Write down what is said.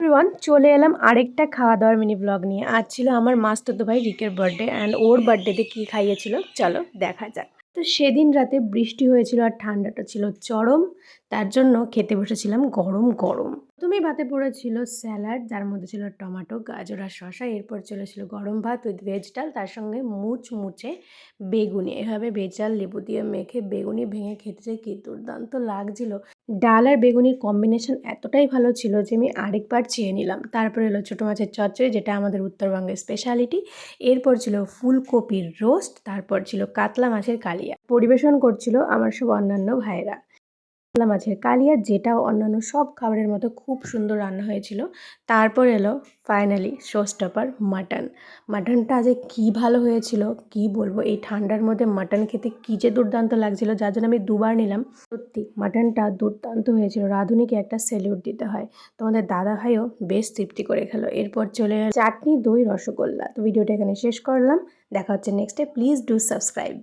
Everyone, চলে এলাম আরেকটা খাওয়া দাওয়ার মিনি ব্লগ নিয়ে। আজ ছিল আমার মাস্তুতো ভাই রিকের বার্থডে অ্যান্ড ওর বার্থডেতে কী খাইয়েছিল চলো দেখা যাক। তো সেদিন রাতে বৃষ্টি হয়েছিল আর ঠান্ডাটা ছিল চরম, তার জন্য খেতে বসেছিলাম গরম গরম। প্রথমেই ভাতে পড়েছিল স্যালাড, যার মধ্যে ছিল টমেটো, গাজর আর শসা। এরপর চলেছিল গরম ভাত উইথ ভেজ ডাল, তার সঙ্গে মুচমুচে বেগুনি। এভাবে ভেজ ডাল লেবু দিয়ে মেখে বেগুনি ভেঙে খেতে চাই, কি দুর্দান্ত লাগছিল। ডাল আর বেগুনির কম্বিনেশন এতটাই ভালো ছিল যে আমি আরেকবার চেয়ে নিলাম। তারপরে এলো ছোটো মাছের চচ্চড়ি, যেটা আমাদের উত্তরবঙ্গের স্পেশালিটি। এরপর ছিল ফুলকপির রোস্ট, তারপর ছিল কাতলা মাছের কালিয়া। পরিবেশন করছিল আমার সব অন্যান্য ভাইরা। কাতলা মাছের কালিয়া, যেটাও অন্যান্য সব খাবারের মতো খুব সুন্দর রান্না হয়েছিল। তারপর এলো ফাইনালি শোস্টপার মাটন। মাটনটা যে কী ভালো হয়েছিল কি বলবো, এই ঠান্ডার মধ্যে মাটন খেতে কী যে দুর্দান্ত লাগছিল, যার জন্য আমি দুবার নিলাম। সত্যি মাটনটা দুর্দান্ত হয়েছিল, রাঁধুনিকে একটা স্যালিউট দিতে হয়। তোমাদের দাদা ভাইও বেশ তৃপ্তি করে খেলো। এরপর চলে এলো চাটনি, দই, রসগোল্লা। তো ভিডিওটা এখানে শেষ করলাম, দেখা হচ্ছে নেক্সটে। Please do subscribe.